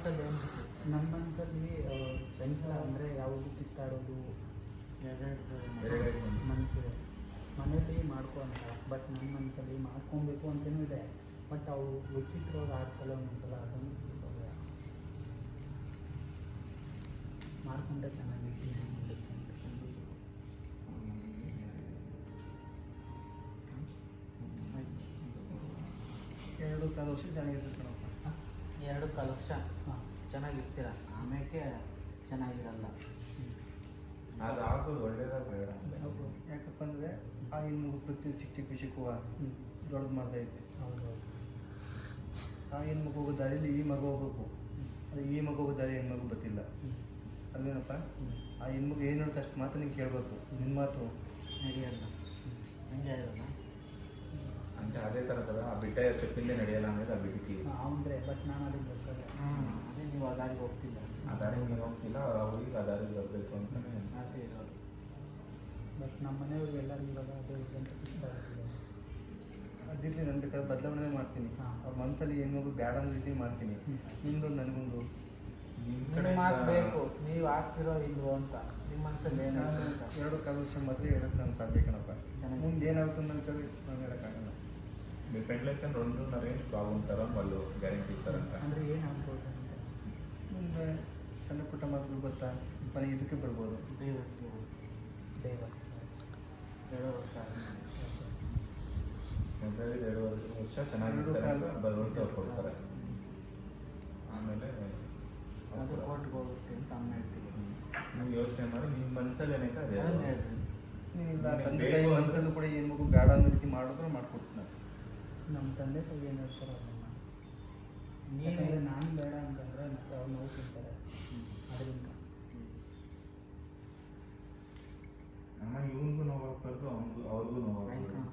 ಮನಸ್ಸಲ್ಲಿ ಏನು ನಮ್ಮ ಮನಸ್ಸಲ್ಲಿ ಚಂಚಲ ಅಂದರೆ ಯಾವುದು ಕಿತ್ತಾಡೋದು ಮನಸ್ಸಿದೆ. ಮನೇಲಿ ಮಾಡ್ಕೊ ಅಂತ, ಬಟ್ ನನ್ನ ಮನಸ್ಸಲ್ಲಿ ಮಾಡ್ಕೊಬೇಕು ಅಂತಲೂ ಇದೆ. ಬಟ್ ಅವು ವಿಚಿತ್ರವಾಗಿ ಆಡ್ತಲ್ಲ ಒಂದ್ಸಲ, ಅದನ್ನು ಸ್ವಲ್ಪ ಮಾಡ್ಕೊಂಡ್ರೆ ಚೆನ್ನಾಗಿತ್ತು ಅಂತ. 2-1/4 ವರ್ಷ ಚೆನ್ನಾಗಿರ್ತದೆ ಕಣಪ್ಪ. 2-1/4 ವರ್ಷ ಚೆನ್ನಾಗಿರ್ತೀರ, ಆಮೇಲೆ ಚೆನ್ನಾಗಿರಲ್ಲ. ಅದು ಆಗೋದು ಒಳ್ಳೇದಾಗ ಬೇಡ. ಯಾಕಪ್ಪ ಅಂದರೆ ಆ ಹೆಣ್ಮಗು ಪ್ರತಿ ಚಿಕ್ಕ ಚಿಕ್ಕ ವಿಷಯಕ್ಕೂ ದೊಡ್ಡದು ಮಾಡ್ತಾಯಿದ್ದೆ. ಹೌದು. ಆ ಹೆಣ್ಮಗು ಹೋಗೋ ದಾರಿಯಲ್ಲಿ ಈ ಮಗು ಹೋಗ್ಬೇಕು, ಅದು ಈ ಮಗು ಹೋಗೋ ದಾರಿ ಹೆಣ್ಮಗು ಗೊತ್ತಿಲ್ಲ ಅಲ್ವೇನಪ್ಪ. ಆ ಹೆಣ್ಮಗು ಏನು ಹೇಳುತ್ತೆ ಅಷ್ಟು ಮಾತು ನೀನು ಕೇಳಬೇಕು. ನಿನ್ನ ಮಾತು ನಡೆಯಲ್ಲ, ಹಂಗೆ ಇರಲ್ಲ. ಅಂದರೆ ಅದೇ ಥರದ ಆ ಬಿಟ್ಟ ಚೆಪ್ಪಿಂದೆ ನಡೆಯಲ್ಲ ಅಂದರೆ ಆ ಬಿಡುಕಿ ಅಂದರೆ ಬಟ್ ನಾನು ಅದಕ್ಕೆ ಬರ್ತಾರೆ. ಅದೇ ನೀವು ಆ ದಾರಿಗೆ ಹೋಗ್ತಿಲ್ಲ, ಆ ದಾರಿಗೆ ನೀವು ಹೋಗ್ತಿಲ್ಲ, ಅವ್ರಿಗೆ ಆ ದಾರಿಗೆ ಬರಬೇಕು ಅಂತಲೇ ಆಸೆ ಇರೋದು. ಬಟ್ ನಮ್ಮ ಮನೆಯವ್ರಿಗೆ ಎಲ್ಲರಿಗೂ ಇವಾಗ ಅದೇ ಅಂತ ಇಷ್ಟ ಆಗ್ತಿದೆ. ಅದಿರಲಿ, ನನ್ನ ಬೇಕಾದ್ರೆ ಬದಲಾವಣೆ ಮಾಡ್ತೀನಿ. ಅವ್ರ ಮನಸ್ಸಲ್ಲಿ ಹೆಣ್ಮಗು ಬೇಡ ಅನ್ನೋ ರೀತಿ ಮಾಡ್ತೀನಿ. ನಿಮ್ದೊಂದು ನನಗೊಂದು ನಿಮ್ಮ ಮಾತು ಬೇಕು, ನೀವು ಆಗ್ತಿರೋ ಇಲ್ವೋ ಅಂತ ನಿಮ್ಮ ಮನಸ್ಸಲ್ಲಿ ಏನು. 2-1/4 ವರ್ಷ ಮೊದಲೇ ಹೇಳೋಕ್ಕೆ ನಾನು ಸಾಧ್ಯ ಕಣಪ್ಪ. ముందు ఏనవుతుందో మనం ಹೇಳೋಕ್ಕಾಗಲ್ಲ. మీ పెళ్ళైతే 2.5 ఏళ్ళు బాగుంటారా వాళ్ళు గ్యారెంటీ ఇస్తారంట. ಅಂದರೆ ಏನು ಆಗ್ಬೋದು ಅಂತ ಮುಂದೆ ಸಣ್ಣ ಪುಟ್ಟ ಮಕ್ಕಳು ಗೊತ್ತಾ, ಮನೆ ಇದಕ್ಕೆ ಬರ್ಬೋದು. ದೇವಸ್ಥಾನ 2 ವರ್ಷ ಮೊದಲೇ 2 ವರ್ಷ ಚೆನ್ನಾಗಿರ್ತಾರೆ, ಭರವಸೆ ಅವ್ರು ಕೊಡ್ತಾರೆ. ಆಮೇಲೆ ಅದು ಕೋರ್ಟ್ಗೆ ಹೋಗುತ್ತೆ ಅಂತ ಅಮ್ಮ ಹೇಳ್ತೀವಿ. ನೀವು ಯೋಚನೆ ಮಾಡಿ ನಿಮ್ಮ ಮನಸ್ಸಲ್ಲಿ ಏನೈತೆ ಅದೇ ಇಲ್ಲ, ತಂದೆ ತಾಯಿ ಮನಸ್ಸಲ್ಲೂ ಕೂಡ ಏನು ಮಗು ಬೇಡ ಅನ್ನೋ ರೀತಿ ಮಾಡಿದ್ರೆ ಮಾಡ್ಕೊಡ್ತೀನಿ. ನಮ್ಮ ತಂದೆ ತಾಯಿ ಏನು ಹೇಳ್ತಾರೋ ಅದನ್ನು ನೀವೇ. ನಾನು ಬೇಡ ಅಂತಂದರೆ ಮತ್ತೆ ಅವ್ರು ನೋವು ತಿಂತಾರೆ. ಅದರಿಂದ ಅಮ್ಮ ಇವನಿಗೂ ನೋವಾಗ್ಬಾರ್ದು, ಅವ್ರಿಗೂ ನೋವಾಗ್ಬಾರ್ದು.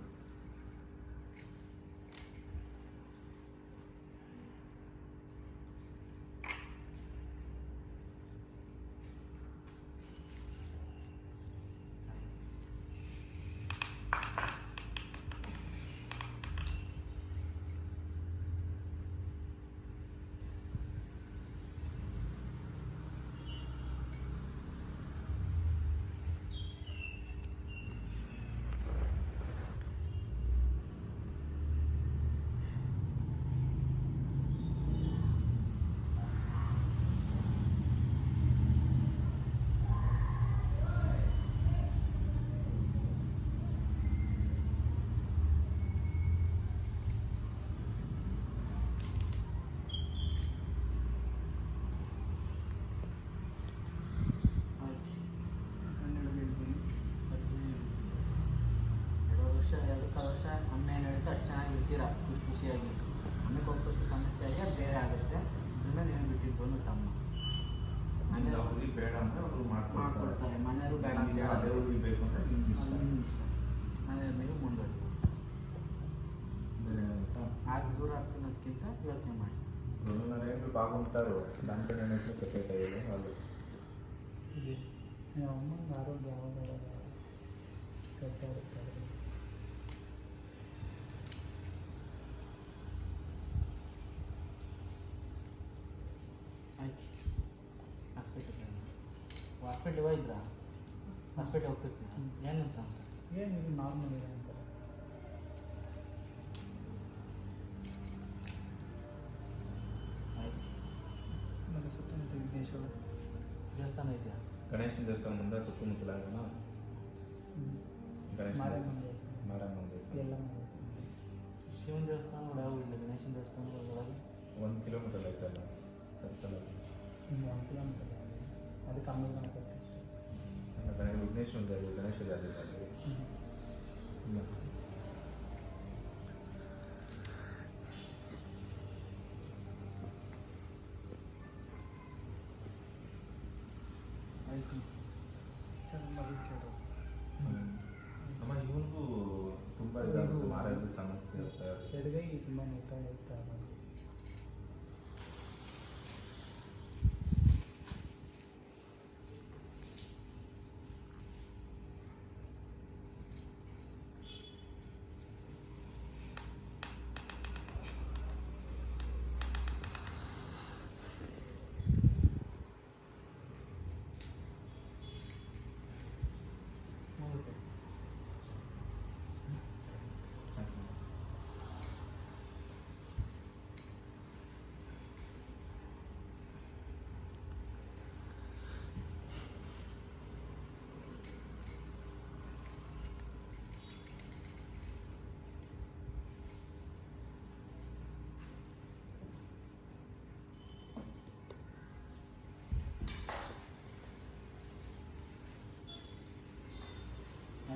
ಅಮ್ಮ ಏನು ಹೇಳ್ತಾ ಅಷ್ಟು ಚೆನ್ನಾಗಿರ್ತೀರ, ಖುಷಿಯಾಗಿ. ಆಮೇಲೆ ಒಬ್ಬಷ್ಟು ಸಮಸ್ಯೆ ಆಗಿ ಅದು ಬೇರೆ ಆಗುತ್ತೆ. ಆಮೇಲೆ ನೀವು ಬಿಟ್ಟಿದ್ದು ಒಂದು ತಮ್ಮ ಮನೇಲಿ ಅವ್ರಿಗೆ ಬೇಡ ಅಂದರೆ ಅವರು ಮಾಡ್ಕೊಡ್ತಾರೆ. ಮನೆಯವರು ಬೇಡ ಅಂತ ಅದೇ ಊರಿಗೆ ಬೇಕು ಅಂದರೆ ನಿಮ್ಗೆ ಇಷ್ಟ. ಮನೆಯ ನೀವು ಮುಂದುವರಿ ಆಗ ದೂರ ಆಗ್ತಿರೋದಕ್ಕಿಂತ ಯೋಚನೆ ಮಾಡಿ. 2.5 ఏళ్ళు బాగుంటారు, దాంట్లో నేను ఎట్లా సెపరేట్ అయ్యాను వాళ్ళు. ನಿಮ್ಮ ಅಮ್ಮಂಗೆ ಆರೋಗ್ಯ ಯಾವಾಗ ಕೆಟ್ಟ ಇರ್ತಾರೆ. ಆಯ್ತು, ಹಾಸ್ಪಿಟ್ಲಿಗೆ ಹೋಗಿದ್ರಾ? ಹಾಸ್ಪಿಟ್ಲಿಗೆ ಹೋಗ್ತಿರ್ತೀನಿ ಏನಂತ ಏನು ಇದು ನಾರ್ಮಲ್ ಇದೆ ಅಂತಾರೆ. ಆಯ್ತು. ನನ್ನ ಸುತ್ತಮುತ್ತ ವಿಘ್ನೇಶ್ವರ ದೇವಸ್ಥಾನ ಇದೆಯಾ? ಗಣೇಶನ ದೇವಸ್ಥಾನ ಮುಂದೆ ಸುತ್ತಮುತ್ತಲಾಗಣ ಗಣೇಶ ಮಾರಮ್ಮನ ದೇವಸ್ಥಾನ, ಮಾರಮ್ಮನ ದೇವಸ್ಥಾನ ಎಲ್ಲ ಶಿವನ ದೇವಸ್ಥಾನಗಳು ಯಾವ ಇಲ್ಲ, ಗಣೇಶನ ದೇವಸ್ಥಾನಗಳು ಒಳಗೆ 1 ಕಿಲೋಮೀಟರ್ ಐತಲ್ಲ ಸರ್ಕಲ್. 1 ಕಿಲೋಮೀಟರ್ ಅದಕ್ಕೆ ಆಮೇಲೆ ಮಾಡ್ಕೊಳ್ತೀವಿ. ವಿಘ್ನೇಶ್ವರ ದೇವಿ, ಗಣೇಶ ದೇವಿ ಇಲ್ಲ. ಆಯ್ತು. ಅಮ್ಮ ಇವನಿಗೂ ತುಂಬ ಇದಾಗುತ್ತೆ, ಮಾರಾಟ ಸಮಸ್ಯೆ ಇರುತ್ತೆ. ಎಡಗೈ ತುಂಬ ನೋಡ್ತಾ ಇರ್ತಾರೆ.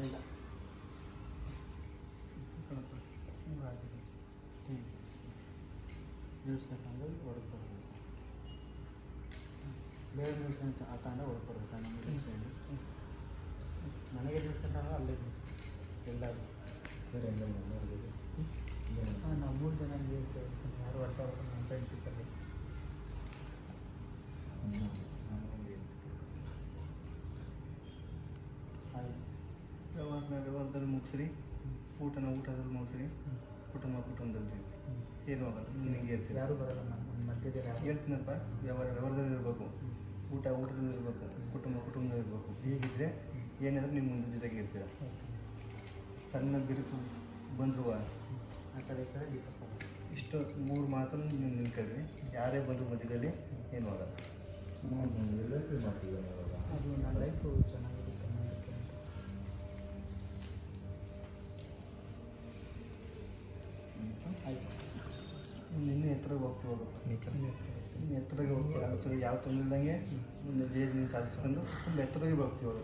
ಇಲ್ಲ ನಿಲ್ಲಿಸ್ಬೇಕಂದ್ರೆ ಹೊರಗೆ ಬರಬೇಕು. ಬೇರೆ ನಿಲ್ಸ್ಕೊಂಡು ಹಾಕೊಂಡ ಹೊರಗೆ ಬರಬೇಕು. ನಮ್ಮ ನಿಲ್ಲಿಸ್ಕೊಂಡು ನನಗೆ ನಿಲ್ಸ್ಕೊಂಡಾಗ ಅಲ್ಲೇ ನಿಲ್ಲಿಸ್ಬೇಕು ಎಲ್ಲರೂ. ಬೇರೆ ಹೆಂಗೆ ನೋಡ್ಬೋದು. ನಾವು 3 ಜನ ಇರ್ತೀವಿ. ಯಾರು ವರ್ಷ ನಮ್ಮ ಫ್ರೆಂಡ್ಶಿಪ್ಪಲ್ಲಿ ಆಯ್ತು. ವ್ಯವಹಾರದಲ್ಲಿ ಮುಗಿಸ್ರಿ, ಊಟದಲ್ಲಿ ಮುಗಿಸ್ರಿ, ಕುಟುಂಬದಲ್ಲಿ ಏನೂ ಆಗಲ್ಲ. ನಿನಗೆ ಹೇಳ್ತೀನಿ, ಯಾರು ಬರಲ್ಲ. ನಮ್ಮ ಮಧ್ಯದಲ್ಲಿ ಯಾರು ಹೇಳ್ತೀನಪ್ಪ. ವ್ಯವಹಾರದಲ್ಲಿ ಇರಬೇಕು, ಊಟದಲ್ಲಿ ಇರಬೇಕು, ಕುಟುಂಬದಲ್ಲಿ ಇರಬೇಕು. ಹೀಗಿದ್ರೆ ಏನಾದರೂ ನಿಮ್ಮ ಮುಂದೆ ಜೊತೆಗೆ ಇರ್ತೀರ. ಸಣ್ಣ ಬಿರುಕು ಬಂದರೂ ಆ ಕಡೆ ಈ ಕಡೆ ಡಿಫ್ರೆನ್ಸ್ ಆಗುತ್ತೆ. ಇಷ್ಟು 3 ಮಾತನ್ನು ನೀವು ನಿಲ್ಕೊಳ್ರಿ. ಯಾರೇ ಬಂದರೂ ಮಧ್ಯದಲ್ಲಿ ಏನೂ ಆಗಲ್ಲ. ಎಲ್ಲರಿಗೂ ಮಾಡ್ತಿದ್ದಾನೆ ಇವಾಗ. ಅದು ನನ್ನ ಲೈಫು ಚೆನ್ನಾಗಿರುತ್ತೆ ಅನ್ನೋದಕ್ಕೆ ಅಂತ. ಆಯಿತು. ಇನ್ನೂ ಎತ್ತರಕ್ಕೆ ಹೋಗ್ತೀವಲ್ಲ, ಇನ್ನು ಎತ್ತರಕ್ಕೆ ಹೋಗ್ತೀವಿ. ಯಾವ ತೊಂದರೆ ಇಲ್ದಂಗೆ ಒಂದು ಜೇಜ್ ಸಾಧಿಸ್ಕೊಂಡು ತುಂಬ ಎತ್ತರಕ್ಕೆ ಹೋಗ್ತೀವಲ್ಲ.